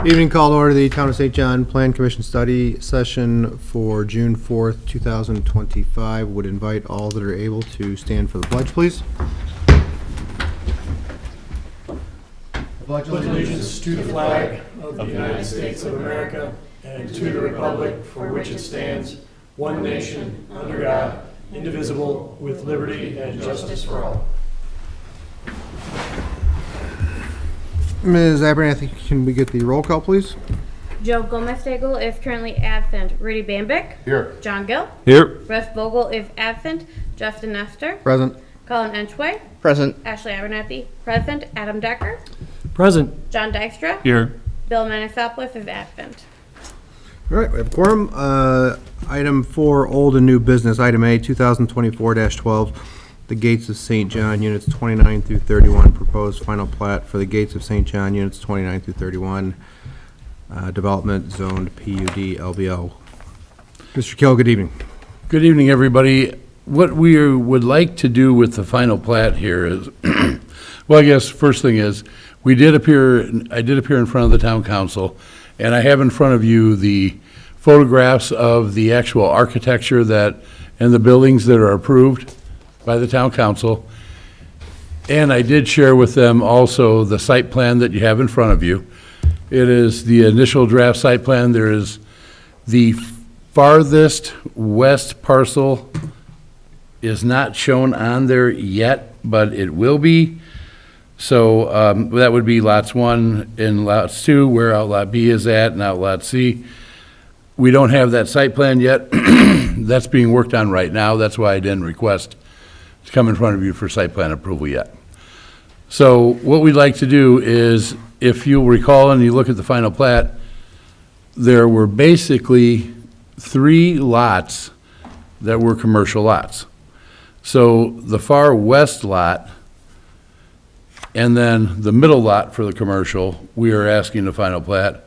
Evening, call to order the Town of St. John Plan Commission study session for June 4th, 2025. Would invite all that are able to stand for the pledge, please. Pledge allegiance to the flag of the United States of America and to the republic for which it stands, one nation, under God, indivisible, with liberty and justice for all. Ms. Abernathy, can we get the roll call, please? Joe Gomez-Daigle is currently absent. Rudy Bambick. Here. John Gill. Here. Russ Vogel is absent. Justin Nestor. Present. Colin Enchway. Present. Ashley Abernathy. Present. Adam Decker. Present. John Dykstra. Here. Bill Manisopoulos is absent. All right, we have a quorum. Item 4, old and new business. Item A, 2024-12, the Gates of St. John, Units 29 through 31, proposed final plat for the Gates of St. John, Units 29 through 31, development zoned PUD LBO. Mr. Kill, good evening. Good evening, everybody. What we would like to do with the final plat here is, well, I guess first thing is, I did appear in front of the town council, and I have in front of you the photographs of the actual architecture and the buildings that are approved by the town council. And I did share with them also the site plan that you have in front of you. It is the initial draft site plan. There is the farthest west parcel is not shown on there yet, but it will be. So that would be lots 1 and lots 2, where outlot B is at, and outlot C. We don't have that site plan yet. That's being worked on right now. That's why I didn't request to come in front of you for site plan approval yet. So what we'd like to do is, if you'll recall and you look at the final plat, there were basically 3 lots that were commercial lots. So the far west lot and then the middle lot for the commercial, we are asking the final plat.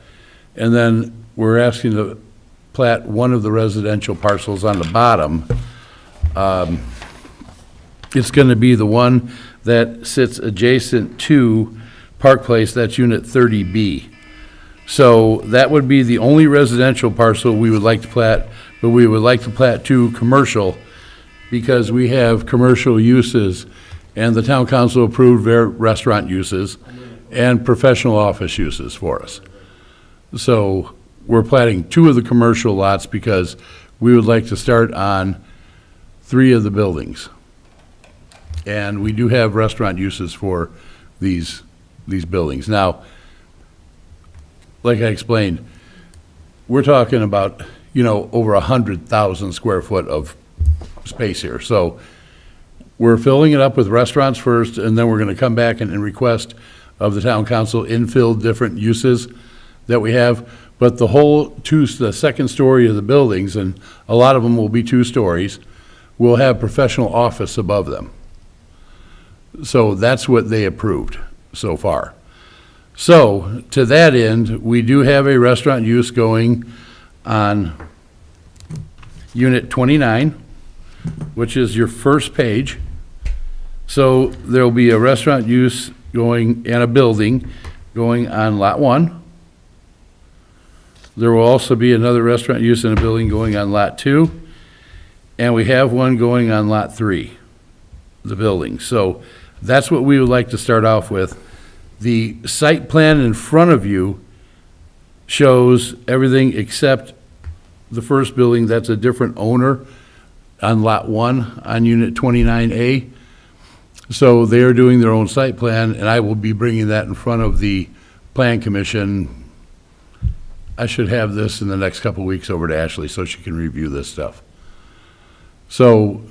And then we're asking to plat one of the residential parcels on the bottom. It's going to be the one that sits adjacent to Park Place, that's Unit 30B. So that would be the only residential parcel we would like to plat, but we would like to plat 2 commercial because we have commercial uses, and the town council approved their restaurant uses and professional office uses for us. So we're platting 2 of the commercial lots because we would like to start on 3 of the buildings. And we do have restaurant uses for these buildings. Now, like I explained, we're talking about, over 100,000 square foot of space here. So we're filling it up with restaurants first, and then we're going to come back and request of the town council infill different uses that we have. But the second story of the buildings, and a lot of them will be 2 stories, will have professional office above them. So that's what they approved so far. So to that end, we do have a restaurant use going on Unit 29, which is your first page. So there'll be a restaurant use going and a building going on Lot 1. There will also be another restaurant use and a building going on Lot 2. And we have one going on Lot 3, the building. So that's what we would like to start off with. The site plan in front of you shows everything except the first building. That's a different owner on Lot 1 on Unit 29A. So they are doing their own site plan, and I will be bringing that in front of the Plan Commission. I should have this in the next couple of weeks over to Ashley so she can review this stuff. So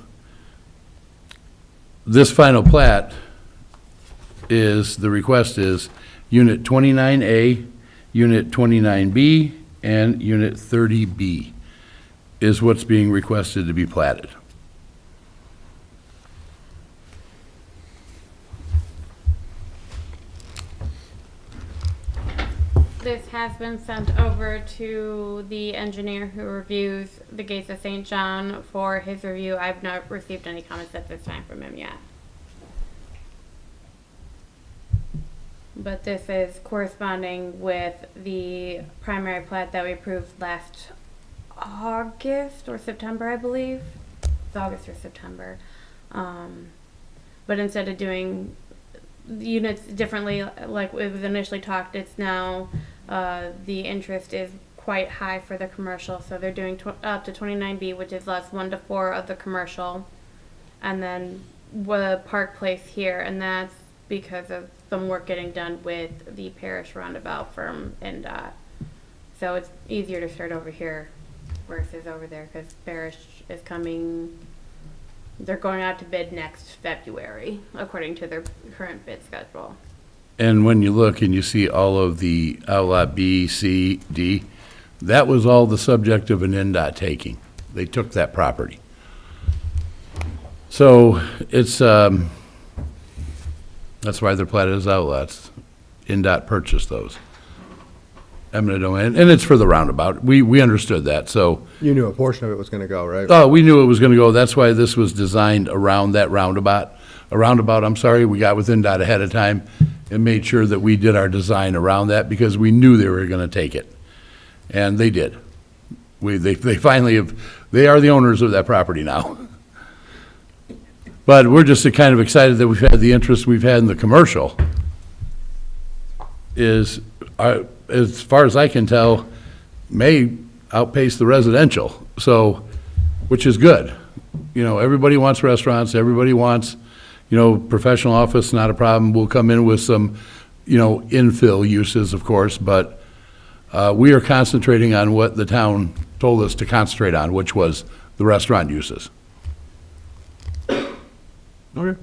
this final plat the request is Unit 29A, Unit 29B, and Unit 30B is what's being requested to be platted. This has been sent over to the engineer who reviews the Gates of St. John for his review. I've not received any comments at this time from him yet. but this is corresponding with the primary plat that we approved last August or September, I believe. It's August or September. But instead of doing units differently, like it was initially talked, it's now, the interest is quite high for the commercial, so they're doing up to 29B, which is less 1 to 4 of the commercial, and then the Park Place here, and that's because of some work getting done with the parish roundabout from NDOT. So it's easier to start over here versus over there, because parish is coming, they're going out to bid next February, according to their current bid schedule. And when you look and you see all of the outlot B, C, D, that was all the subject of an NDOT taking. They took that property. So it's, that's why they're platted as outlets. NDOT purchased those. Eminent domain, and it's for the roundabout. We understood that, so, You knew a portion of it was gonna go, right? oh, we knew it was gonna go. That's why this was designed around that roundabout. We got with NDOT ahead of time and made sure that we did our design around that because we knew they were gonna take it. And they did. They finally have, they are the owners of that property now. But we're just kind of excited that we've had the interest we've had in the commercial. As far as I can tell, may outpace the residential, so, which is good. You know, everybody wants restaurants, everybody wants, professional office, not a problem. We'll come in with some, infill uses, of course, but we are concentrating on what the town told us to concentrate on, which was the restaurant uses. Okay.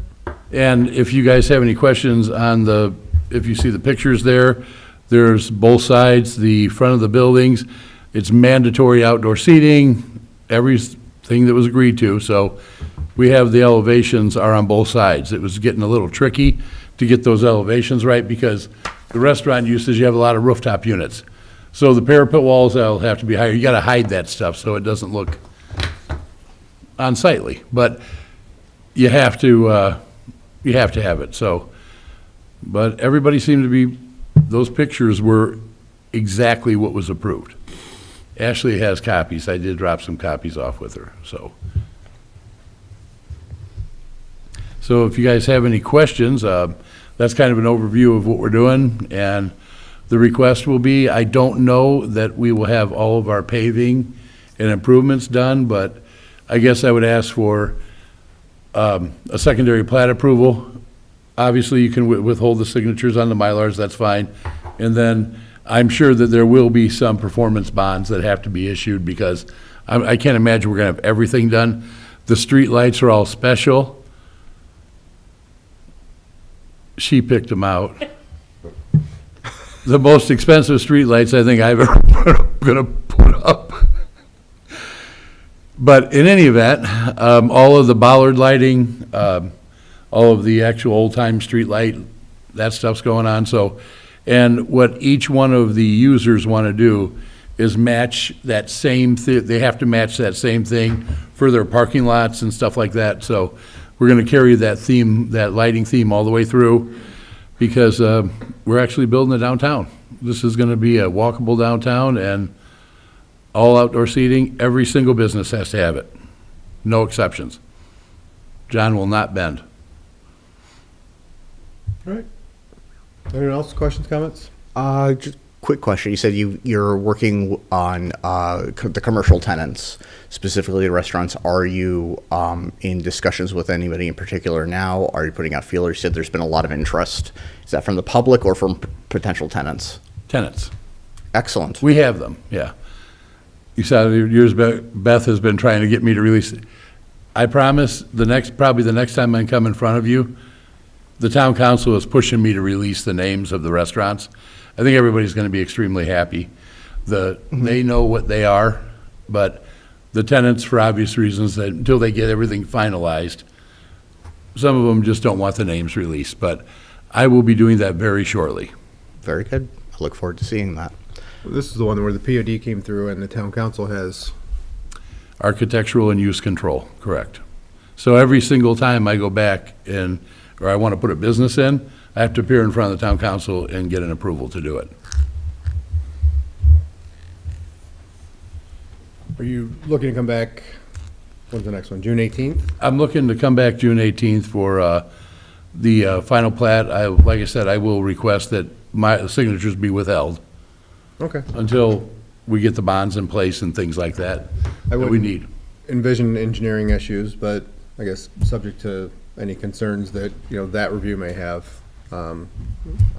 And if you guys have any questions on if you see the pictures there, there's both sides, the front of the buildings, it's mandatory outdoor seating, everything that was agreed to, so we have the elevations are on both sides. It was getting a little tricky to get those elevations right because the restaurant uses, you have a lot of rooftop units. So the parapet walls will have to be higher. You gotta hide that stuff so it doesn't look unsightly, but you have to have it, so. But everybody seemed to be, those pictures were exactly what was approved. Ashley has copies. I did drop some copies off with her, so. So if you guys have any questions, that's kind of an overview of what we're doing, and the request will be, I don't know that we will have all of our paving and improvements done, but I guess I would ask for a secondary plat approval. Obviously, you can withhold the signatures on the Mylars, that's fine. And then I'm sure that there will be some performance bonds that have to be issued because I can't imagine we're gonna have everything done. The street lights are all special. She picked them out. The most expensive street lights I think I've ever gonna put up. But in any event, all of the bollard lighting, all of the actual old-time street light, that stuff's going on, so. And what each one of the users want to do is match that same they have to match that same thing for their parking lots and stuff like that, so we're gonna carry that theme, that lighting theme all the way through, because, we're actually building a downtown. This is gonna be a walkable downtown and all outdoor seating. Every single business has to have it, no exceptions. John will not bend. All right. Anyone else, questions, comments? Just quick question. You said you're working on the commercial tenants, specifically the restaurants. Are you in discussions with anybody in particular now? Are you putting out feelers? You said there's been a lot of interest. Is that from the public or from potential tenants? Tenants. Excellent. We have them, yeah. You saw years back, Beth has been trying to get me to release it. I promise, probably the next time I come in front of you, the town council is pushing me to release the names of the restaurants. I think everybody's gonna be extremely happy. They know what they are, but the tenants, for obvious reasons, that until they get everything finalized, some of them just don't want the names released, but I will be doing that very shortly. Very good. I look forward to seeing that. This is the one where the POD came through and the town council has, Architectural and use control, correct. So every single time I go back or I want to put a business in, I have to appear in front of the town council and get an approval to do it. Are you looking to come back, when's the next one, June 18th? I'm looking to come back June 18th for the final plat. Like I said, I will request that my signatures be withheld Okay. until we get the bonds in place and things like that that we wouldn't need. Envision engineering issues, but I guess subject to any concerns that, that review may have, I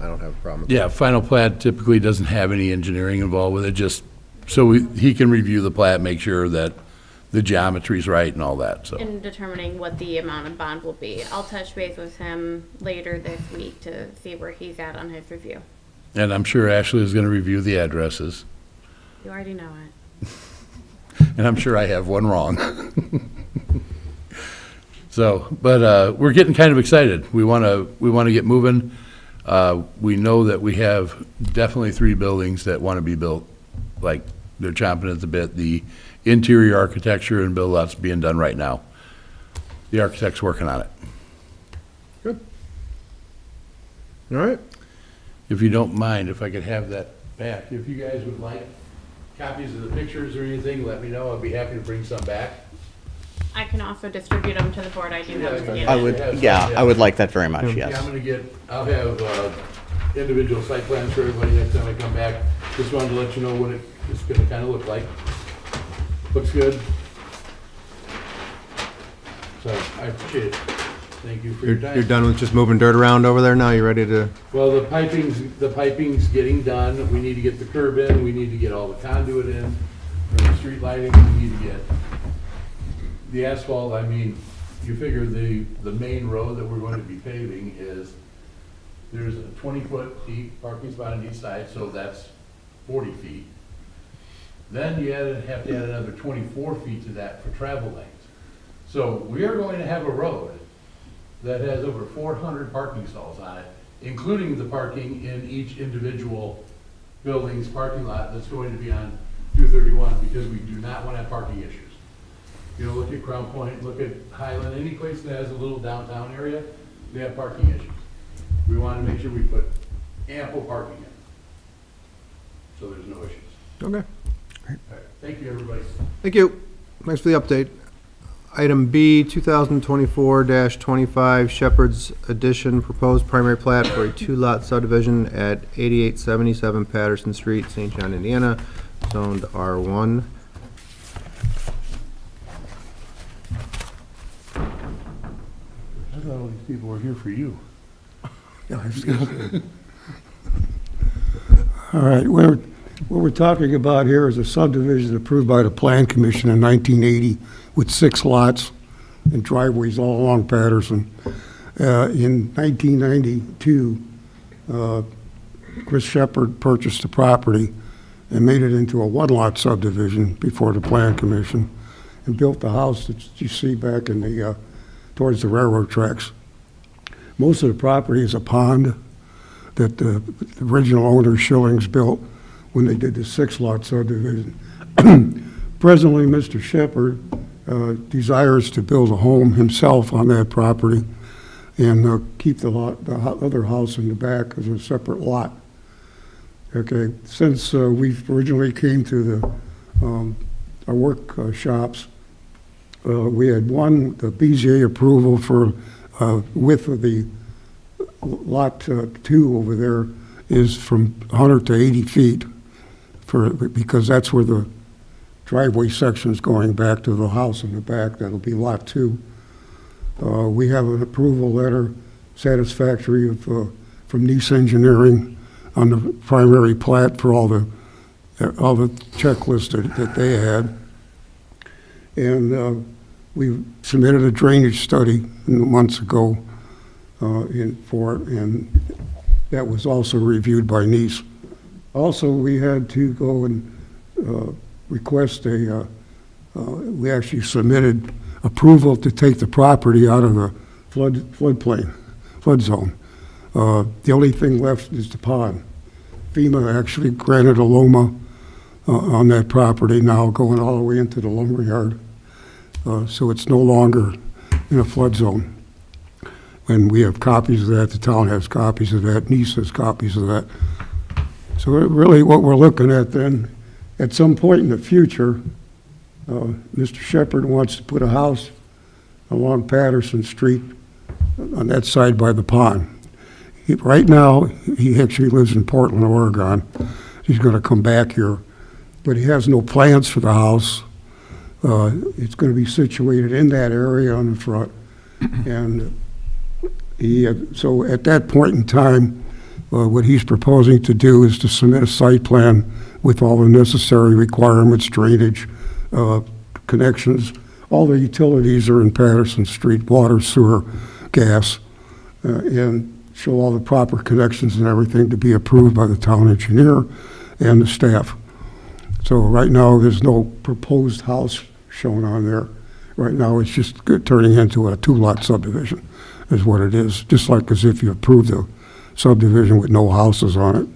don't have a problem with that. Yeah, final plat typically doesn't have any engineering involved with it, just so he can review the plat, make sure that the geometry's right and all that, so. In determining what the amount of bond will be. I'll touch base with him later this week to see where he's at on his review. And I'm sure Ashley is gonna review the addresses, You already know it. and I'm sure I have one wrong. So, but, we're getting kind of excited. We wanna get moving. We know that we have definitely 3 buildings that wanna be built, like, they're chomping at the bit. The interior architecture and build out's being done right now. The architect's working on it. Good. All right. If you don't mind, if I could have that back. If you guys would like copies of the pictures or anything, let me know. I'd be happy to bring some back. I can also distribute them to the board. I do have Yeah, to get I it. would, yeah, I would like that very much, Yeah, yes. I'm gonna I'll have individual site plans for everybody next time I come back. Just wanted to let you know what it's gonna kinda look like. Looks good. So, I appreciate it. Thank you for your You're time. done with just moving dirt around over there now? You ready to? Well, the piping's getting done. We need to get the curb in, we need to get all the conduit in, for the street lighting, we need to get the asphalt. I mean, you figure the main road that we're going to be paving there's a 20-foot deep parking spot on each side, so that's 40 feet. Then you have to add another 24 feet to that for travel lanes. So we are going to have a road that has over 400 parking stalls on it, including the parking in each individual building's parking lot that's going to be on 231, because we do not want to have parking issues. Look at Crown Point, look at Highland, any place that has a little downtown area, they have parking issues. We want to make sure we put ample parking in, so there's no issues. Okay. All right, thank you, everybody. Thank you. Thanks for the update. Item B, 2024-25 Shepherd's Addition, proposed primary plat for a 2-lot subdivision at 8877 Patterson Street, St. John, Indiana, zoned R1. I thought all these people were here for you. All right, what we're talking about here is a subdivision approved by the Plan Commission in 1980 with 6 lots and driveways all along Patterson. In 1992, Chris Shepherd purchased the property and made it into a 1-lot subdivision before the Plan Commission and built the house that you see back in the, towards the railroad tracks. Most of the property is a pond that the original owner Schillings built when they did the 6-lot subdivision. Presently, Mr. Shepherd desires to build a home himself on that property and keep the other house in the back as a separate lot. Okay, since we originally came to the our workshops, we had the BZA approval for width of the lot 2 over there is from 100 to 80 feet because that's where the driveway section is going back to the house in the back. That'll be lot 2. We have an approval letter satisfactory from Nice Engineering on the primary plat for all the checklists that they had. And we submitted a drainage study months ago for it, and that was also reviewed by Nice. Also, we had to go and request we actually submitted approval to take the property out of the flood zone. The only thing left is the pond. FEMA actually granted a LOMA on that property now, going all the way into the lumberyard. So it's no longer in a flood zone. And we have copies of that, the town has copies of that, Nice has copies of that. So really what we're looking at then, at some point in the future, Mr. Shepherd wants to put a house along Patterson Street on that side by the pond. Right now, he actually lives in Portland, Oregon. He's going to come back here, but he has no plans for the house. It's going to be situated in that area on the front. And so at that point in time, what he's proposing to do is to submit a site plan with all the necessary requirements, drainage, connections. All the utilities are in Patterson Street, water, sewer, gas, and show all the proper connections and everything to be approved by the town engineer and the staff. So right now, there's no proposed house shown on there. Right now, it's just turning into a two-lot subdivision, is what it is, just like as if you approved a subdivision with no houses on it.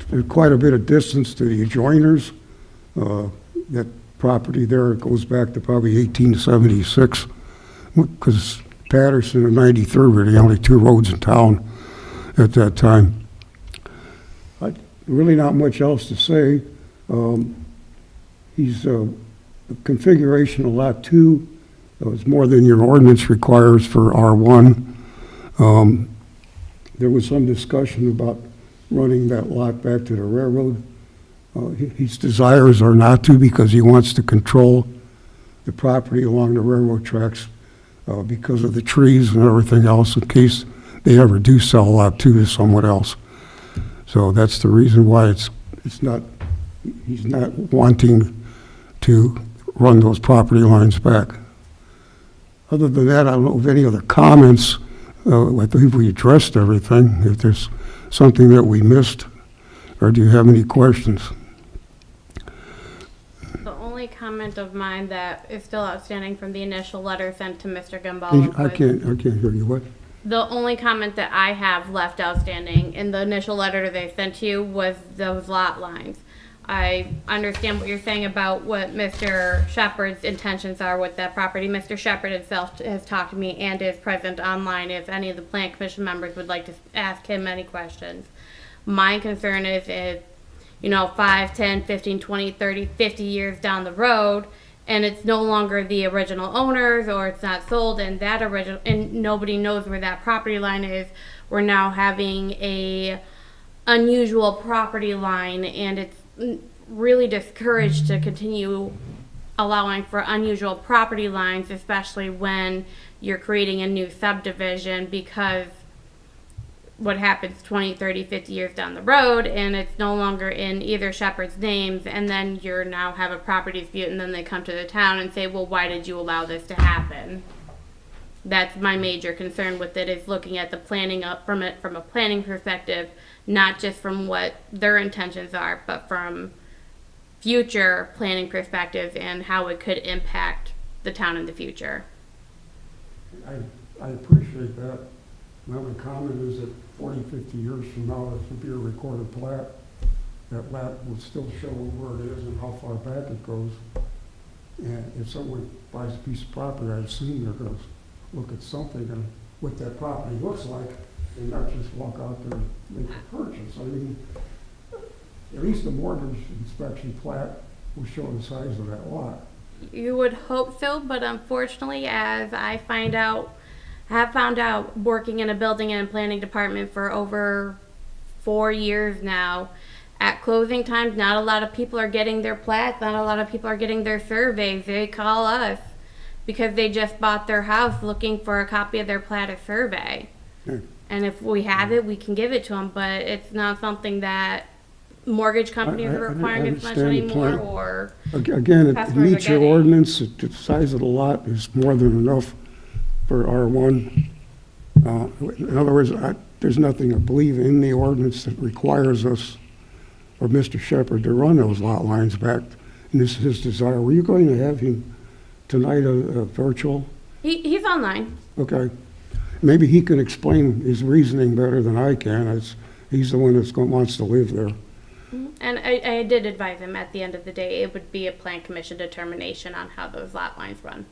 There's quite a bit of distance to the adjoiners. That property there goes back to probably 1876, because Patterson and 93rd were the only two roads in town at that time. Really not much else to say. The configuration of Lot 2 is more than your ordinance requires for R1. There was some discussion about running that lot back to the railroad. His desires are not to, because he wants to control the property along the railroad tracks because of the trees and everything else, in case they ever do sell Lot 2 to someone else. So that's the reason why he's not wanting to run those property lines back. Other than that, I don't know of any other comments. I believe we addressed everything. If there's something that we missed, or do you have any questions? The only comment of mine that is still outstanding from the initial letter sent to Mr. Gambale I can't hear you. What? the only comment that I have left outstanding in the initial letter they sent you was those lot lines. I understand what you're saying about what Mr. Shepherd's intentions are with that property. Mr. Shepherd himself has talked to me and is present online if any of the Plan Commission members would like to ask him any questions. My concern is, you know, 5, 10, 15, 20, 30, 50 years down the road, and it's no longer the original owners, or it's not sold, and that original, and nobody knows where that property line is. We're now having a unusual property line, and it's really discouraged to continue allowing for unusual property lines, especially when you're creating a new subdivision, because what happens 20, 30, 50 years down the road, and it's no longer in either Shepherd's names, and then you're now have a property dispute, and then they come to the town and say, well, why did you allow this to happen? That's my major concern with it, is looking at the planning up from a planning perspective, not just from what their intentions are, but from future planning perspectives and how it could impact the town in the future. I appreciate that. My only comment is that 40, 50 years from now, this will be a recorded plat. That plat will still show where it is and how far back it goes. And if someone buys a piece of property, I assume they're going to look at something and what that property looks like, and not just walk out there and make a purchase. I mean, at least the mortgage inspection plat will show the size of that lot. You would hope so, but unfortunately, as I have found out working in a building and planning department for over 4 years now, at closing times, not a lot of people are getting their plats, not a lot of people are getting their surveys. They call us because they just bought their house looking for a copy of their plat or survey. And if we have it, we can give it to them, but it's not something that mortgage companies are requiring as much anymore, or Again, it customers meets are your getting. ordinance. The size of the lot is more than enough for R1. In other words, there's nothing, I believe, in the ordinance that requires us, or Mr. Shepherd, to run those lot lines back. And this is his desire. Were you going to have him tonight, a virtual? He's online. Okay. Maybe he can explain his reasoning better than I can. He's the one that wants to live there. And I did advise him at the end of the day, it would be a plan commission determination on how those lot lines run.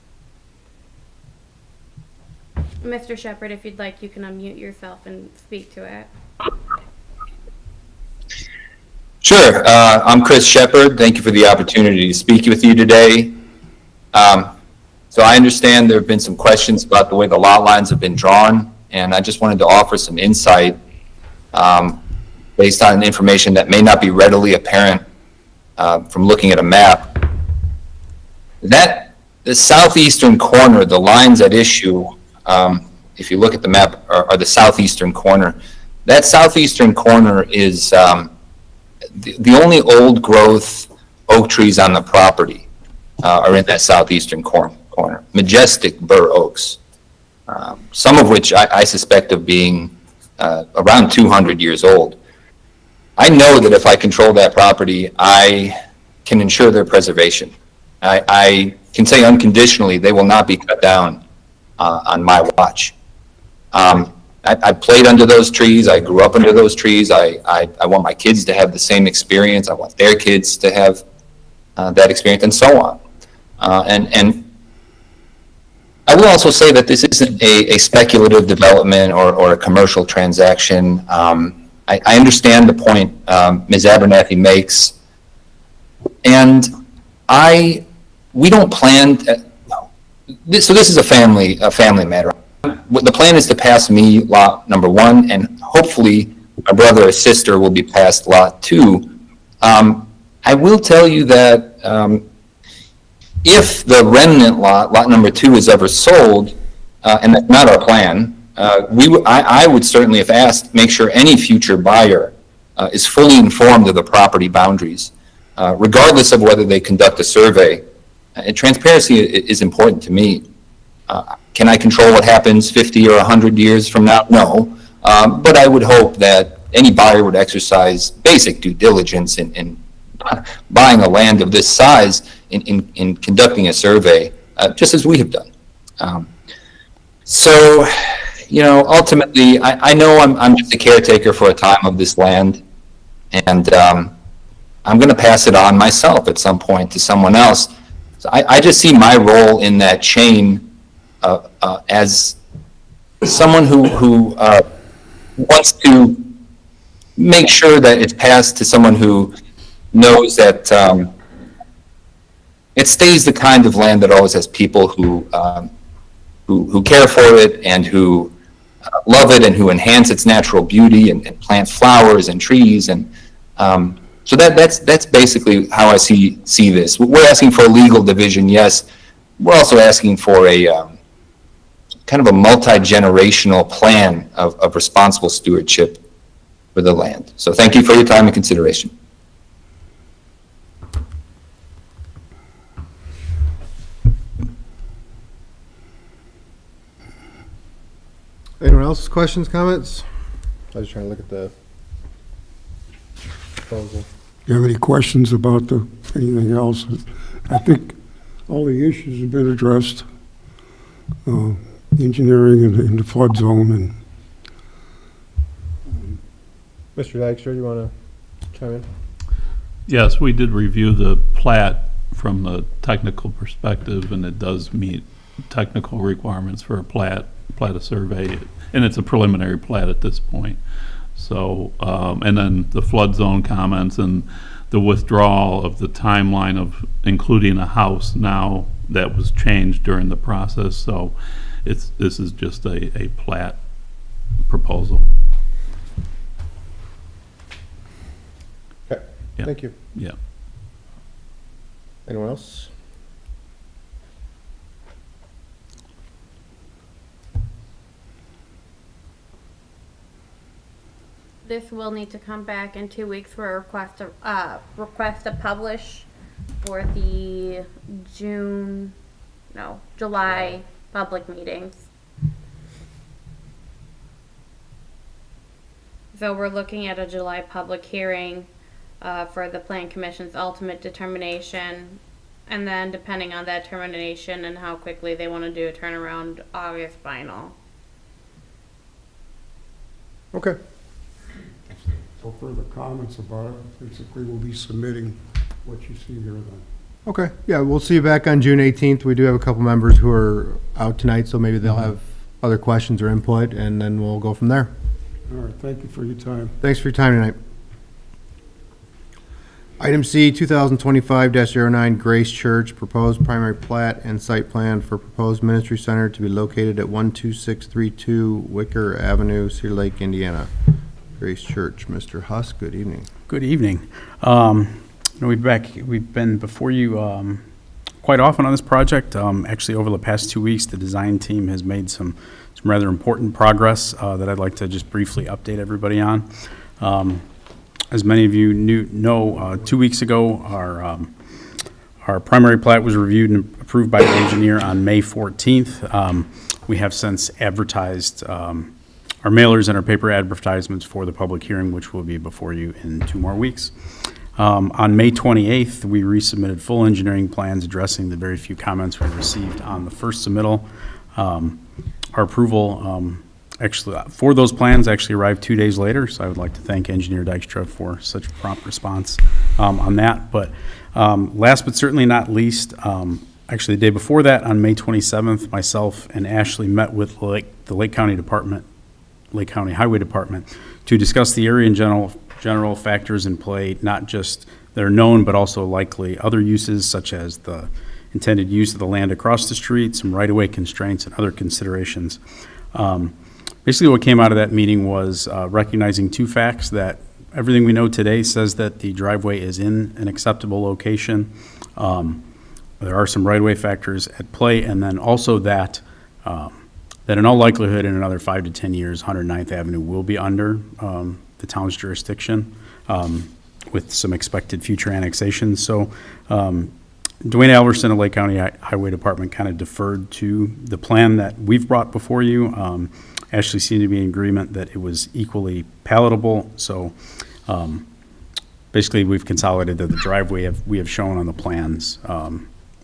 Mr. Shepherd, if you'd like, you can unmute yourself and speak to it. Sure. I'm Chris Shepherd. Thank you for the opportunity to speak with you today. So I understand there have been some questions about the way the lot lines have been drawn, and I just wanted to offer some insight based on information that may not be readily apparent from looking at a map. The southeastern corner, the lines at issue, if you look at the map, are the southeastern corner. That southeastern corner is the only old growth oak trees on the property are in that southeastern corner. Majestic bur oaks, some of which I suspect of being around 200 years old. I know that if I control that property, I can ensure their preservation. I can say unconditionally they will not be cut down on my watch. I played under those trees. I grew up under those trees. I want my kids to have the same experience. I want their kids to have that experience, and so on. And I will also say that this isn't a speculative development or a commercial transaction. I understand the point Ms. Abernathy makes, and we don't plan. So this is a family matter. The plan is to pass me lot number 1, and hopefully my brother or sister will be passed lot 2. I will tell you that if the remnant lot number 2, is ever sold, and that's not our plan, I would certainly, if asked, make sure any future buyer is fully informed of the property boundaries, regardless of whether they conduct a survey. And transparency is important to me. Can I control what happens 50 or 100 years from now? No. But I would hope that any buyer would exercise basic due diligence in buying a land of this size in conducting a survey, just as we have done. So, ultimately, I know I'm just a caretaker for a time of this land, and I'm going to pass it on myself at some point to someone else. So I just see my role in that chain as someone who wants to make sure that it's passed to someone who knows that it stays the kind of land that always has people who care for it and who love it and who enhance its natural beauty and plant flowers and trees. And so that's basically how I see this. We're asking for a legal division, yes. We're also asking for a kind of a multi-generational plan of responsible stewardship for the land. So thank you for your time and consideration. Anyone else, questions, comments? I was trying to look at the proposal. Do you have any questions about anything else? I think all the issues have been addressed. Engineering in the flood zone, and Mr. Dykstra, you want to chime in? Yes, we did review the plat from the technical perspective, and it does meet technical requirements for a plat of survey, and it's a preliminary plat at this point. So, and then the flood zone comments and the withdrawal of the timeline of including a house now, that was changed during the process. So this is just a plat proposal. Okay, Yeah. thank you. Yeah. Anyone else? This will need to come back in 2 weeks for a request to publish for the July public meetings. So we're looking at a July public hearing for the Plan Commission's ultimate determination, and then depending on that determination and how quickly they want to do a turnaround, August final. Okay. so further comments about it. Basically, we'll be submitting what you see here then. Okay, yeah, we'll see you back on June 18th. We do have a couple members who are out tonight, so maybe they'll have other questions or input, and then we'll go from there. All right, thank you for your time. Thanks for your time tonight. Item C, 2025-09 Grace Church, proposed primary plat and site plan for proposed ministry center to be located at 12632 Wicker Avenue, Cedar Lake, Indiana. Grace Church, Mr. Huss, good evening. Good evening. We've been before you quite often on this project. Actually, over the past 2 weeks, the design team has made some rather important progress that I'd like to just briefly update everybody on. As many of you know, 2 weeks ago, our primary plat was reviewed and approved by the engineer on May 14th. We have since advertised our mailers and our paper advertisements for the public hearing, which will be before you in 2 more weeks. On May 28th, we resubmitted full engineering plans addressing the very few comments we received on the first submittal. Our approval actually for those plans actually arrived 2 days later, so I would like to thank Engineer Dykstra for such a prompt response on that. But last but certainly not least, actually the day before that, on May 27th, myself and Ashley met with the Lake County Highway Department to discuss the area in general factors in play, not just that are known, but also likely other uses such as the intended use of the land across the street, some right-of-way constraints, and other considerations. Basically, what came out of that meeting was recognizing 2 facts: that everything we know today says that the driveway is in an acceptable location. There are some right-of-way factors at play, and then also that in all likelihood, in another 5 to 10 years, 109th Avenue will be under the town's jurisdiction with some expected future annexations. So Dwayne Alverson of Lake County Highway Department kind of deferred to the plan that we've brought before you. Ashley seemed to be in agreement that it was equally palatable. So basically, we've consolidated that the driveway we have shown on the plans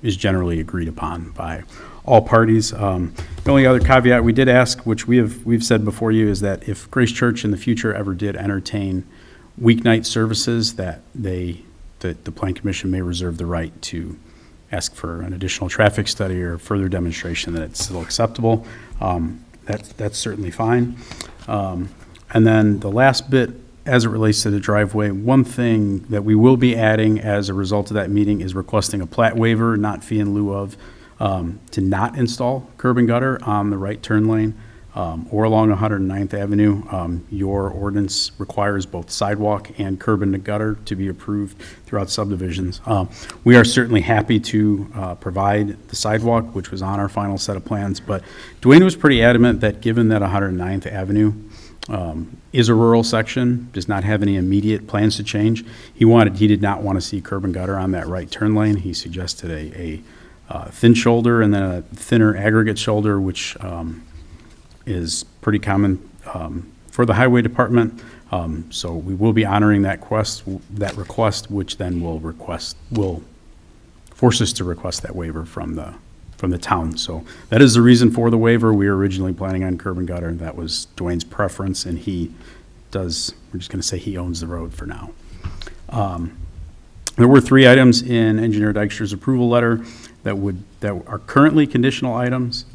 is generally agreed upon by all parties. The only other caveat we did ask, which we've said before you, is that if Grace Church in the future ever did entertain weeknight services, that the Plan Commission may reserve the right to ask for an additional traffic study or further demonstration that it's still acceptable. That's certainly fine. And then the last bit, as it relates to the driveway, one thing that we will be adding as a result of that meeting is requesting a plat waiver, not fee in lieu of, to not install curb and gutter on the right turn lane or along 109th Avenue. Your ordinance requires both sidewalk and curb and gutter to be approved throughout subdivisions. We are certainly happy to provide the sidewalk, which was on our final set of plans, but Dwayne was pretty adamant that given that 109th Avenue is a rural section, does not have any immediate plans to change, he did not want to see curb and gutter on that right turn lane. He suggested a thin shoulder and then a thinner aggregate shoulder, which is pretty common for the highway department. So we will be honoring that request, which then will force us to request that waiver from the town. So that is the reason for the waiver. We were originally planning on curb and gutter. That was Dwayne's preference, and we're just going to say he owns the road for now. There were 3 items in Engineer Dykstra's approval letter that are currently conditional items.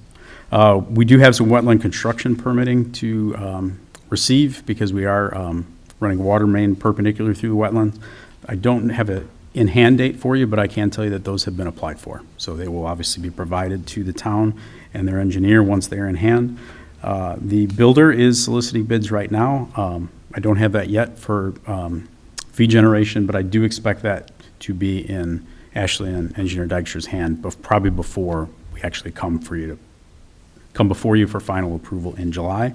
We do have some wetland construction permitting to receive because we are running a water main perpendicular through the wetlands. I don't have an in-hand date for you, but I can tell you that those have been applied for. So they will obviously be provided to the town and their engineer once they're in hand. The builder is soliciting bids right now. I don't have that yet for fee generation, but I do expect that to be in Ashley and Engineer Dykstra's hand, probably before we actually come before you for final approval in July.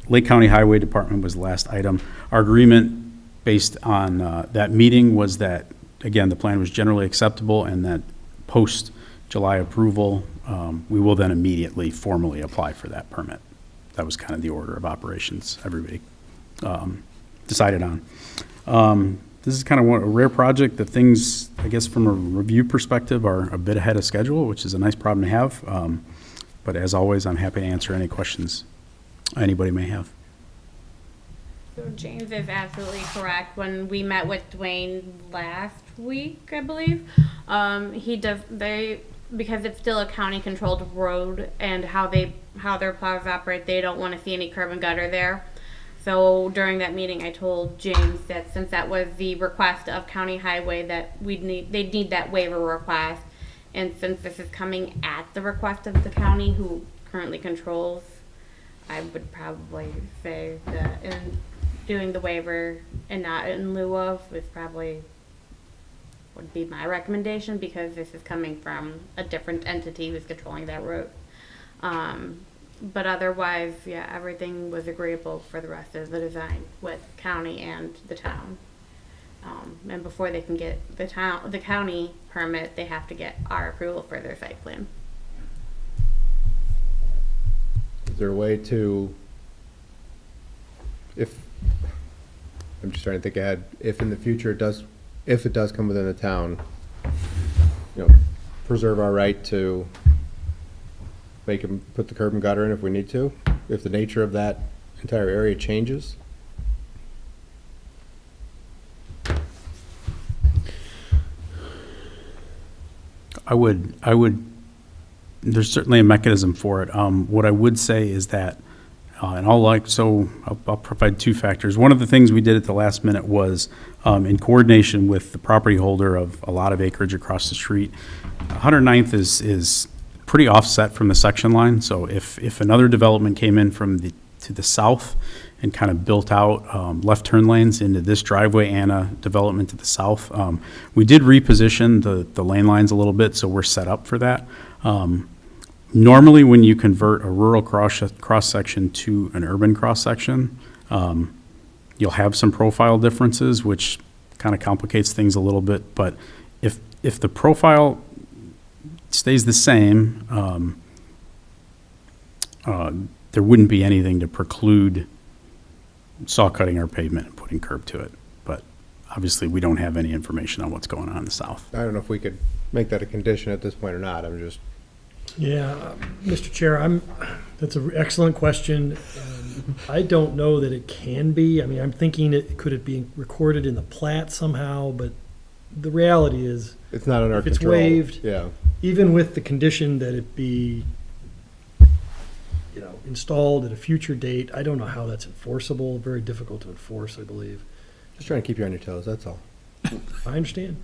Lake County Highway Department was the last item. Our agreement based on that meeting was that, again, the plan was generally acceptable and that post-July approval, we will then immediately formally apply for that permit. That was kind of the order of operations everybody decided on. This is kind of a rare project. The things, I guess, from a review perspective are a bit ahead of schedule, which is a nice problem to have. But as always, I'm happy to answer any questions anybody may have. So James is absolutely correct. When we met with Dwayne last week, I believe, because it's still a county-controlled road and how their plows operate, they don't want to see any curb and gutter there. So during that meeting, I told James that since that was the request of County Highway, that they'd need that waiver request. And since this is coming at the request of the county who currently controls, I would probably say that in doing the waiver and not in lieu of is probably would be my recommendation, because this is coming from a different entity who's controlling that road. But otherwise, yeah, everything was agreeable for the rest of the design with county and the town. And before they can get the county permit, they have to get our approval for their site plan. Is there a way to, I'm just trying to think ahead, if in the future if it does come within the town, preserve our right to make them put the curb and gutter in if we need to, if the nature of that entire area changes? I would, there's certainly a mechanism for it. What I would say is that, and I'll provide two factors. One of the things we did at the last minute was, in coordination with the property holder of a lot of acreage across the street, 109th is pretty offset from the section line. So if another development came in to the south and kind of built out left turn lanes into this driveway and a development to the south, we did reposition the lane lines a little bit, so we're set up for that. Normally, when you convert a rural cross-section to an urban cross-section, you'll have some profile differences, which kind of complicates things a little bit. But if the profile stays the same, there wouldn't be anything to preclude saw cutting our pavement and putting curb to it. But obviously, we don't have any information on what's going on in the south. I don't know if we could make that a condition at this point or not. I'm just. Yeah, Mr. Chair, that's an excellent question. I don't know that it can be. I mean, I'm thinking could it be recorded in the plat somehow, but the reality is. It's not in our if it's control. waived, Yeah. even with the condition that it be, installed at a future date, I don't know how that's enforceable. Very difficult to enforce, I believe. Just trying to keep you on your toes, that's all. I understand.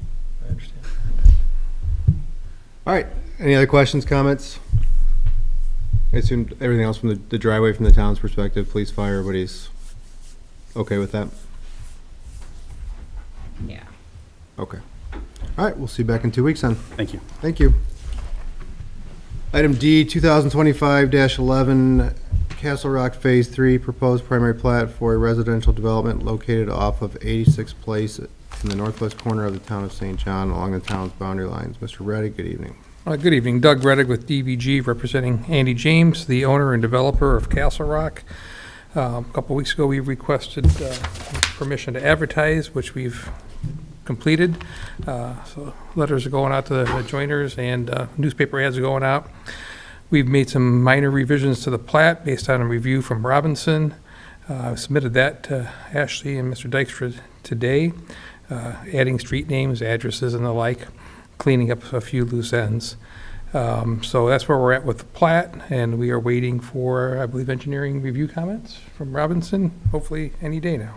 All right, any other questions, comments? I assume everything else from the driveway from the town's perspective, police, fire, everybody's okay with that? Yeah. Okay. All right, we'll see you back in 2 weeks then. Thank you. Thank you. Item D, 2025-11, Castle Rock Phase 3, proposed primary plat for a residential development located off of 86th Place in the northwest corner of the town of St. John along the town's boundary lines. Mr. Reddick, good evening. Good evening. Doug Reddick with DVG, representing Andy James, the owner and developer of Castle Rock. A couple weeks ago, we requested permission to advertise, which we've completed. So letters are going out to the adjoiners and newspaper ads are going out. We've made some minor revisions to the plat based on a review from Robinson. Submitted that to Ashley and Mr. Dykstra today, adding street names, addresses, and the like, cleaning up a few loose ends. So that's where we're at with the plat, and we are waiting for, I believe, engineering review comments from Robinson, hopefully any day now.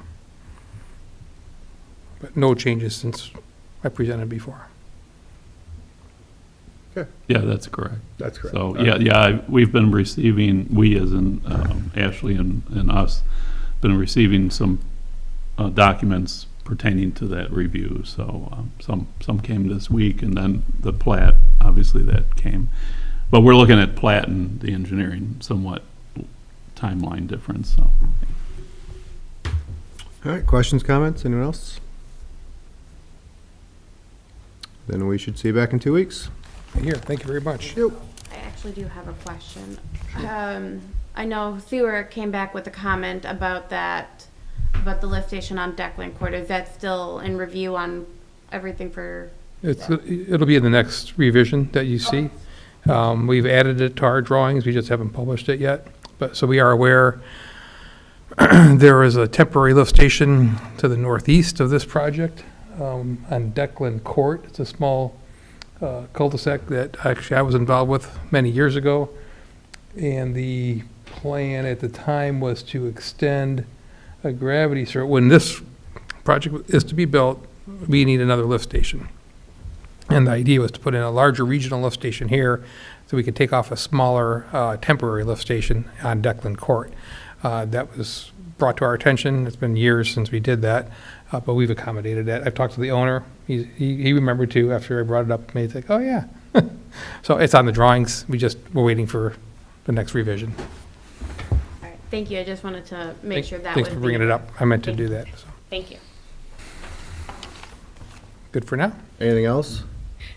But no changes since I presented before. Yeah, that's correct. That's correct. So, we've been receiving, we as in Ashley and us, been receiving some documents pertaining to that review. So some came this week, and then the plat, obviously that came. But we're looking at plat and the engineering somewhat timeline difference, so. All right, questions, comments, anyone else? Then we should see you back in 2 weeks. Here, thank you very much. Yep. I actually do have a question. I know Sewer came back with a comment about the lift station on Declan Court. Is that still in review on everything for? It'll be in the next revision that you see. We've added it to our drawings, we just haven't published it yet. But, so we are aware there is a temporary lift station to the northeast of this project on Declan Court. It's a small cul-de-sac that actually I was involved with many years ago. And the plan at the time was to extend a gravity circle. When this project is to be built, we need another lift station. And the idea was to put in a larger regional lift station here so we could take off a smaller temporary lift station on Declan Court. That was brought to our attention. It's been years since we did that, but we've accommodated that. I've talked to the owner. He remembered too after I brought it up. He's like, oh yeah. So it's on the drawings. We're waiting for the next revision. All right, thank you. I just wanted to make sure that was. Thanks for bringing it up. I meant to do that. So. Thank you. Good for now. Anything else?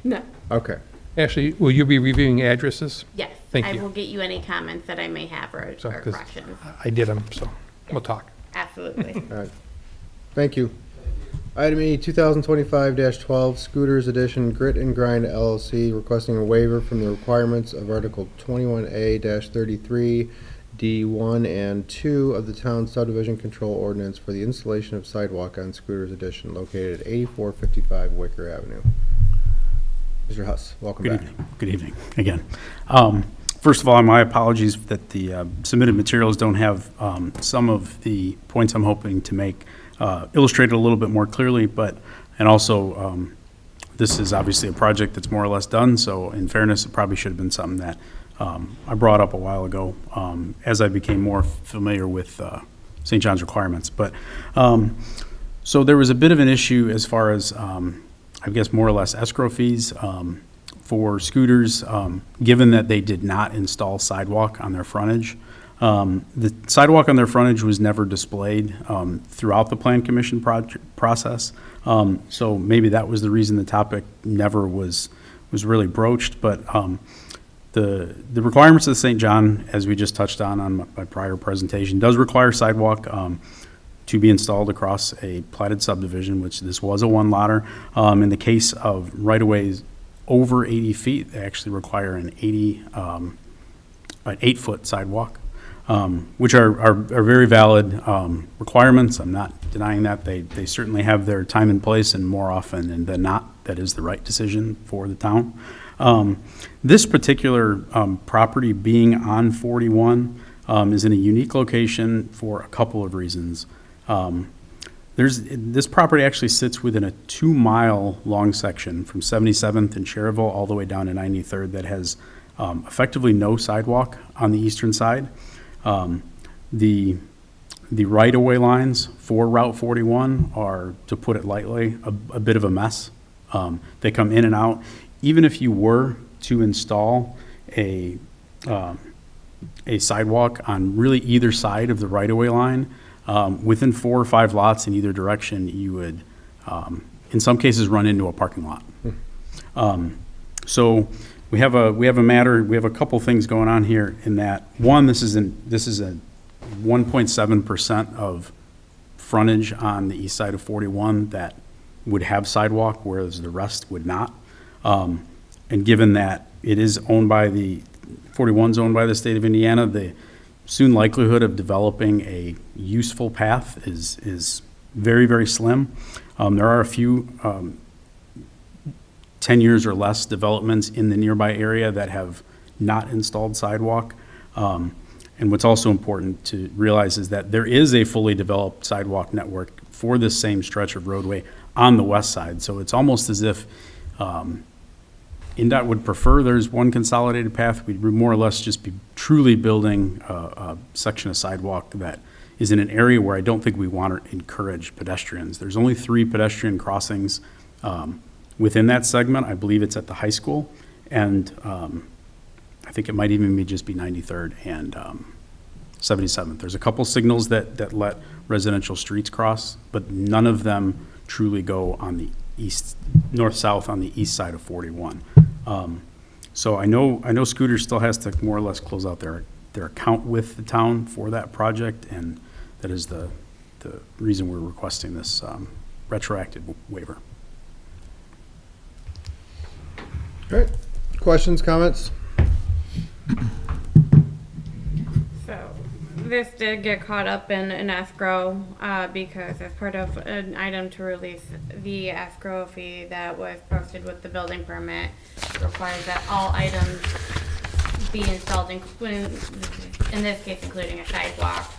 No. Okay. Ashley, will you be reviewing addresses? Yes. Thank I you. will get you any comments that I may have or So, 'cause corrections. I did them, so we'll talk. Absolutely. All right. Thank you. Item E, 2025-12, Scooters Edition Grit and Grind LLC, requesting a waiver from the requirements of Article 21A-33, D1 and 2 of the Town Subdivision Control Ordinance for the installation of sidewalk on Scooters Edition located at 8455 Wicker Avenue. Mr. Huss, welcome Good back. evening. Good evening, again. First of all, my apologies that the submitted materials don't have some of the points I'm hoping to make illustrated a little bit more clearly, and also, this is obviously a project that's more or less done, so in fairness, it probably should have been something that I brought up a while ago as I became more familiar with St. John's requirements. But, so there was a bit of an issue as far as, I guess, more or less escrow fees for scooters, given that they did not install sidewalk on their frontage. The sidewalk on their frontage was never displayed throughout the Plan Commission process. So maybe that was the reason the topic never was really broached. But the requirements of St. John, as we just touched on my prior presentation, does require sidewalk to be installed across a platted subdivision, which this was a one-lotter. In the case of right-of-ways over 80 feet, they actually require an 8-foot sidewalk, which are very valid requirements. I'm not denying that. They certainly have their time and place, and more often than not, that is the right decision for the town. This particular property being on 41 is in a unique location for a couple of reasons. This property actually sits within a 2-mile long section from 77th and Cherryville all the way down to 93rd that has effectively no sidewalk on the eastern side. The right-of-way lines for Route 41 are, to put it lightly, a bit of a mess. They come in and out. Even if you were to install a sidewalk on really either side of the right-of-way line, within 4 or 5 lots in either direction, you would, in some cases, run into a parking lot. So we have a couple things going on here in that, one, this is a 1.7% of frontage on the east side of 41 that would have sidewalk, whereas the rest would not. And given that it is owned by 41's owned by the state of Indiana, the soon likelihood of developing a useful path is very, very slim. There are a few 10 years or less developments in the nearby area that have not installed sidewalk. And what's also important to realize is that there is a fully developed sidewalk network for this same stretch of roadway on the west side. So it's almost as if INDOT would prefer there's one consolidated path. We'd more or less just be truly building a section of sidewalk that is in an area where I don't think we want to encourage pedestrians. There's only 3 pedestrian crossings within that segment. I believe it's at the high school, and I think it might even just be 93rd and 77th. There's a couple signals that let residential streets cross, but none of them truly go on the north-south on the east side of 41. So I know Scooters still has to more or less close out their account with the town for that project, and that is the reason we're requesting this retroactive waiver. All right. Questions, comments? So, this did get caught up in an escrow, because as part of an item to release the escrow fee that was posted with the building permit, requires that all items be installed, including, in this case, including a sidewalk.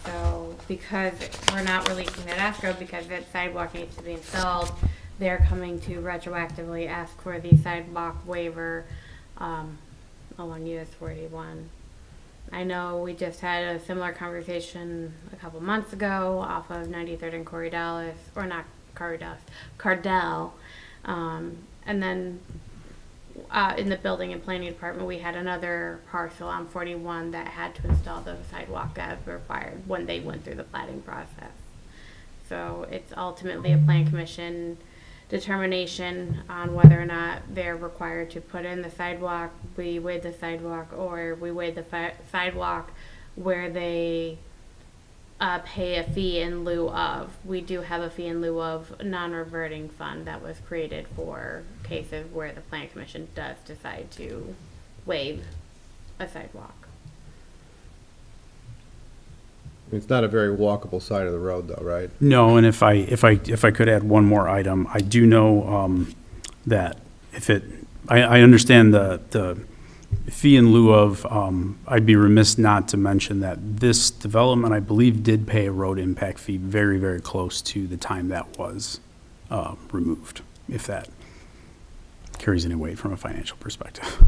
So because we're not releasing that escrow because that sidewalk needs to be installed, they're coming to retroactively ask for the sidewalk waiver, along US 481. I know we just had a similar conversation a couple months ago off of 93rd and Corydallis, or not Corydallis, Cardell. And then in the building and planning department, we had another parcel on 41 that had to install the sidewalk as required when they went through the plating process. So it's ultimately a plan commission determination on whether or not they're required to put in the sidewalk, we waive the sidewalk, or we waive the sidewalk where they pay a fee in lieu of. We do have a fee in lieu of non-reverting fund that was created for cases where the plan commission does decide to waive a sidewalk. It's not a very walkable side of the road though, right? No, and if I could add one more item, I do know that I understand the fee in lieu of, I'd be remiss not to mention that this development, I believe, did pay a road impact fee very, very close to the time that was removed, if that carries any weight from a financial perspective.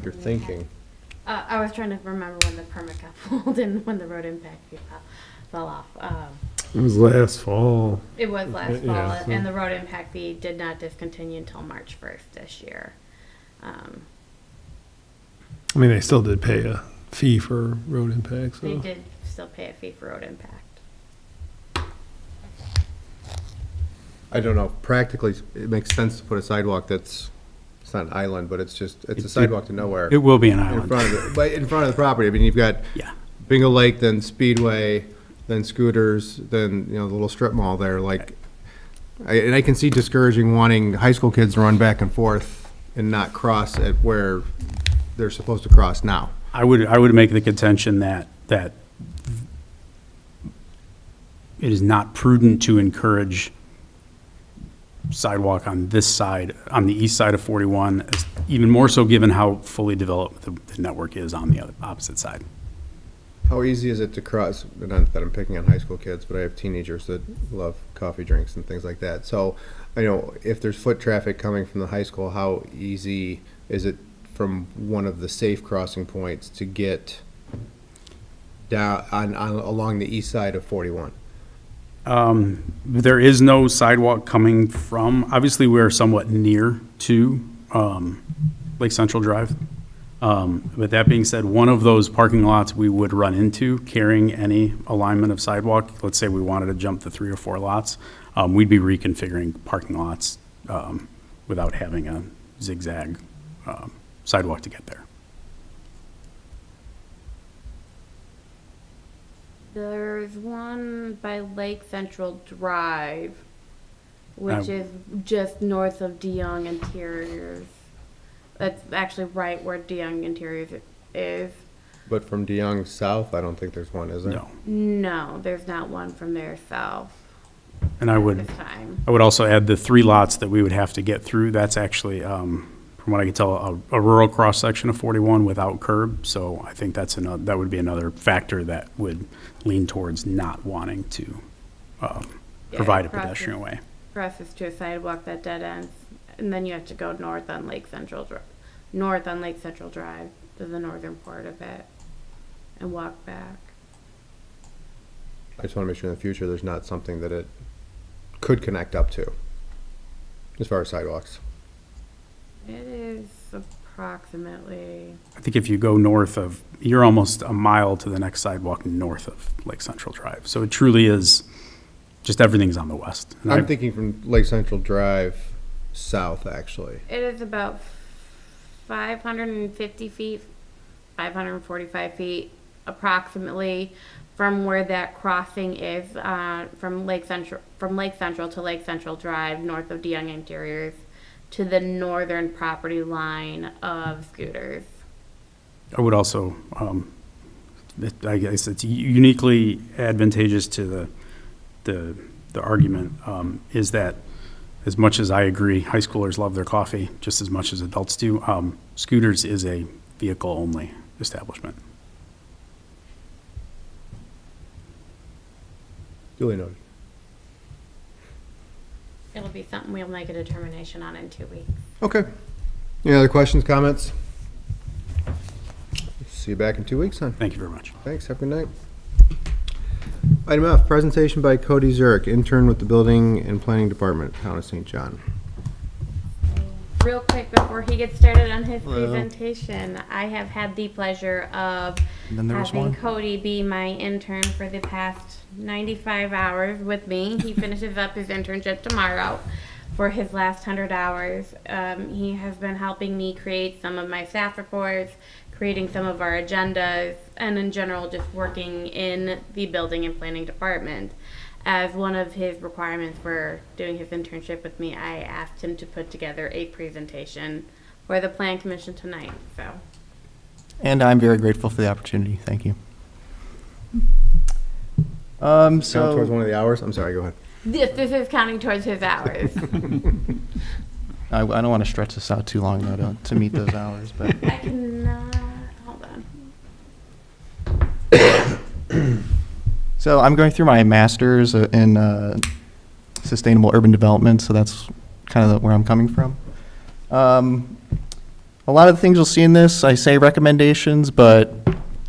You're thinking. I was trying to remember when the permit got pulled and when the road impact fee fell off. It was last fall. It was last fall, Yeah, so- and the road impact fee did not discontinue until March 1st this year. I mean, they still did pay a fee for road impact, They so. did still pay a fee for road impact. I don't know, practically, it makes sense to put a sidewalk that's, it's not an island, but it's a sidewalk to nowhere. It will be an In island. front of the, but in front of the property. I mean, you've got Yeah. Bingo Lake, then Speedway, then scooters, then, the little strip mall there, like, and I can see discouraging wanting high school kids to run back and forth and not cross at where they're supposed to cross now. I would make the contention that it is not prudent to encourage sidewalk on this side, on the east side of 41, even more so given how fully developed the network is on the opposite side. How easy is it to cross, not that I'm picking on high school kids, but I have teenagers that love coffee drinks and things like that. So, if there's foot traffic coming from the high school, how easy is it from one of the safe crossing points to get down along the east side of 41? There is no sidewalk coming from, obviously, we're somewhat near to Lake Central Drive. But that being said, one of those parking lots we would run into carrying any alignment of sidewalk, let's say we wanted to jump the 3 or 4 lots, we'd be reconfiguring parking lots without having a zigzag sidewalk to get there. There's one by Lake Central Drive, which is just north of DeYoung Interiors. That's actually right where DeYoung Interiors is. But from DeYoung south, I don't think there's one, is there? No. No, there's not one from there south And I would, this time. I would also add the 3 lots that we would have to get through. That's actually, from what I can tell, a rural cross-section of 41 without curb. So I think that would be another factor that would lean towards not wanting to provide a pedestrian way. Crosses to a sidewalk that dead ends, and then you have to go north on Lake Central Drive to the northern part of it, and walk back. I just want to make sure in the future there's not something that it could connect up to, as far as sidewalks. It is approximately, I think if you go north of, you're almost a mile to the next sidewalk north of Lake Central Drive. So it truly is, just everything's on the west. And I'm thinking from Lake Central Drive south, actually. it is about 550 feet, 545 feet approximately from where that crossing is, from Lake Central to Lake Central Drive, north of DeYoung Interiors, to the northern property line of Scooters. I would also, I guess it's uniquely advantageous to the argument, is that as much as I agree, high schoolers love their coffee just as much as adults do, Scooters is a vehicle-only establishment. Duly noted. It'll be something we'll make a determination on in 2 weeks. Okay. Any other questions, comments? See you back in 2 weeks, then. Thank you very much. Thanks, have a good night. Item F, presentation by Cody Zurich, intern with the Building and Planning Department, Town of St. John. Real quick, before he gets started on his presentation, I have had the pleasure of having Cody be my intern for the past 95 hours with me. He finishes up his internship tomorrow for his last 100 hours. He has been helping me create some of my staff reports, creating some of our agendas, and in general just working in the Building and Planning Department. As one of his requirements for doing his internship with me, I asked him to put together a presentation for the Plan Commission tonight. And I'm very grateful for the opportunity. Thank you. Count towards one of the hours? I'm sorry, go ahead. This is counting towards his hours. I don't want to stretch this out too long, though, to meet those hours, but. I cannot, hold on. So I'm going through my master's in sustainable urban development, so that's kind of where I'm coming from. A lot of the things you'll see in this, I say recommendations, but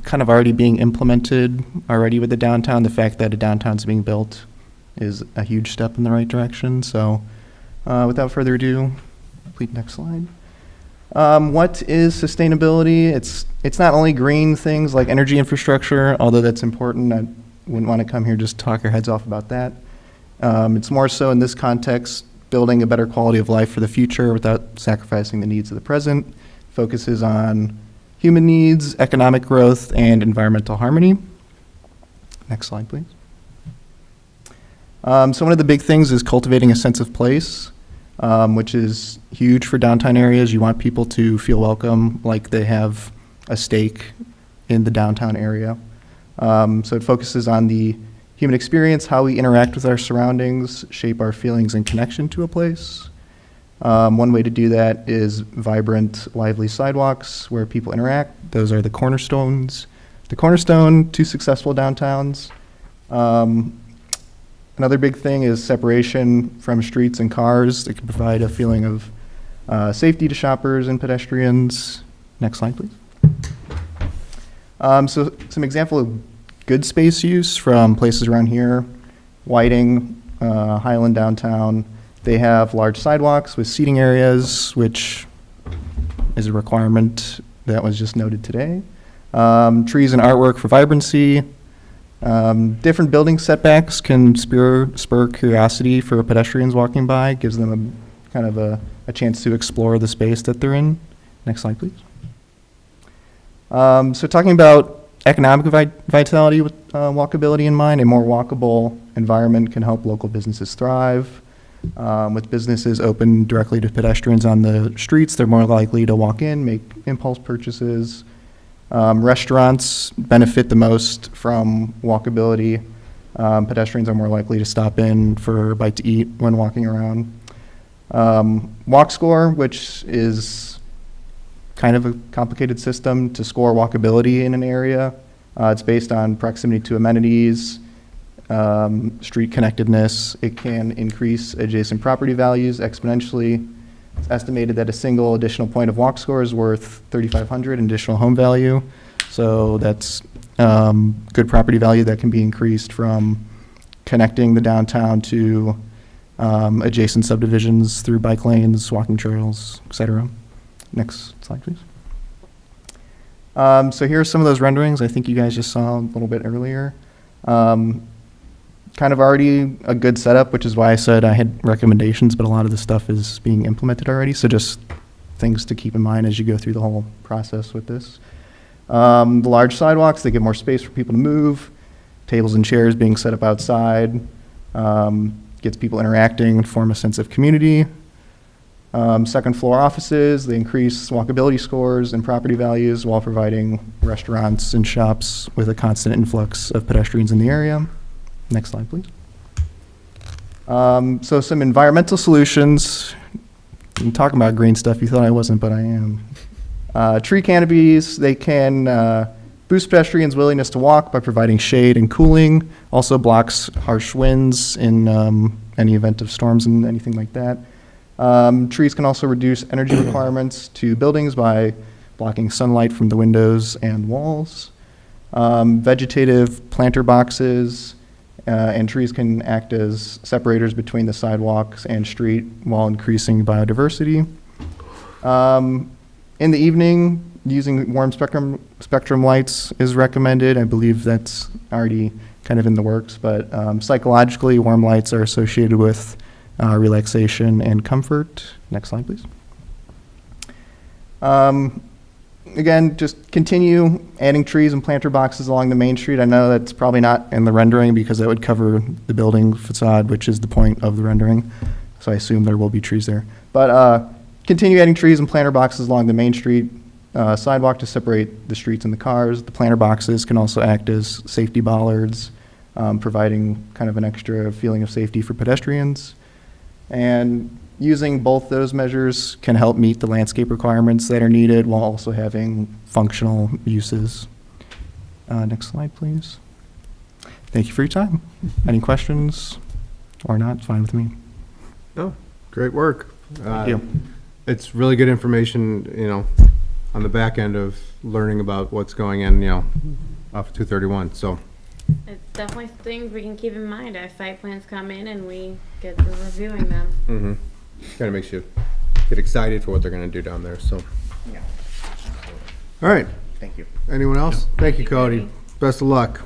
kind of already being implemented already with the downtown. The fact that a downtown's being built is a huge step in the right direction. So without further ado, please next slide. What is sustainability? It's not only green things like energy infrastructure, although that's important. I wouldn't want to come here just talk our heads off about that. It's more so in this context, building a better quality of life for the future without sacrificing the needs of the present. Focuses on human needs, economic growth, and environmental harmony. Next slide, please. So one of the big things is cultivating a sense of place, which is huge for downtown areas. You want people to feel welcome, like they have a stake in the downtown area. So it focuses on the human experience, how we interact with our surroundings, shape our feelings and connection to a place. One way to do that is vibrant, lively sidewalks where people interact. Those are the cornerstones. The cornerstone to successful downtowns. Another big thing is separation from streets and cars that can provide a feeling of safety to shoppers and pedestrians. Next slide, please. So some example of good space use from places around here. Whiting, Highland downtown. They have large sidewalks with seating areas, which is a requirement that was just noted today. Trees and artwork for vibrancy. Different building setbacks can spur curiosity for pedestrians walking by. Gives them a kind of a chance to explore the space that they're in. Next slide, please. So talking about economic vitality with walkability in mind, a more walkable environment can help local businesses thrive. With businesses open directly to pedestrians on the streets, they're more likely to walk in, make impulse purchases. Restaurants benefit the most from walkability. Pedestrians are more likely to stop in for a bite to eat when walking around. Walk Score, which is kind of a complicated system to score walkability in an area. It's based on proximity to amenities, street connectedness. It can increase adjacent property values exponentially. It's estimated that a single additional point of walk score is worth $3,500 in additional home value. So that's good property value that can be increased from connecting the downtown to adjacent subdivisions through bike lanes, walking trails, et cetera. Next slide, please. So here are some of those renderings I think you guys just saw a little bit earlier. Kind of already a good setup, which is why I said I had recommendations, but a lot of the stuff is being implemented already. So just things to keep in mind as you go through the whole process with this. The large sidewalks, they give more space for people to move. Tables and chairs being set up outside gets people interacting, form a sense of community. Second floor offices, they increase walkability scores and property values while providing restaurants and shops with a constant influx of pedestrians in the area. Next slide, please. So some environmental solutions. I'm talking about green stuff. You thought I wasn't, but I am. Tree canopies, they can boost pedestrians' willingness to walk by providing shade and cooling. Also blocks harsh winds in any event of storms and anything like that. Trees can also reduce energy requirements to buildings by blocking sunlight from the windows and walls. Vegetative planter boxes and trees can act as separators between the sidewalks and street while increasing biodiversity. In the evening, using warm spectrum lights is recommended. I believe that's already kind of in the works, but psychologically, warm lights are associated with relaxation and comfort. Next slide, please. Again, just continue adding trees and planter boxes along the main street. I know that's probably not in the rendering because that would cover the building facade, which is the point of the rendering. So I assume there will be trees there. But continue adding trees and planter boxes along the main street sidewalk to separate the streets and the cars. The planter boxes can also act as safety bollards, providing kind of an extra feeling of safety for pedestrians. And using both those measures can help meet the landscape requirements that are needed while also having functional uses. Next slide, please. Thank you for your time. Any questions or not? Fine with me. No, great work. Thank you. It's really good information, on the back end of learning about what's going in, off of 231, so. It's definitely things we can keep in mind as site plans come in and we get to reviewing them. Mm-hmm. Kind of makes you get excited for what they're going to do down there, so. Yeah. All right. Thank you. Anyone else? Thank you, Cody. Best of luck.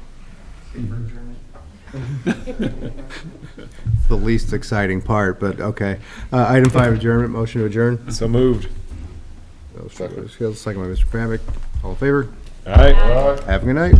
The least exciting part, but okay. Item 5, adjournment. Motion to adjourn. So moved. Second by Mr. Pavic. All in favor? All right. Have a good night.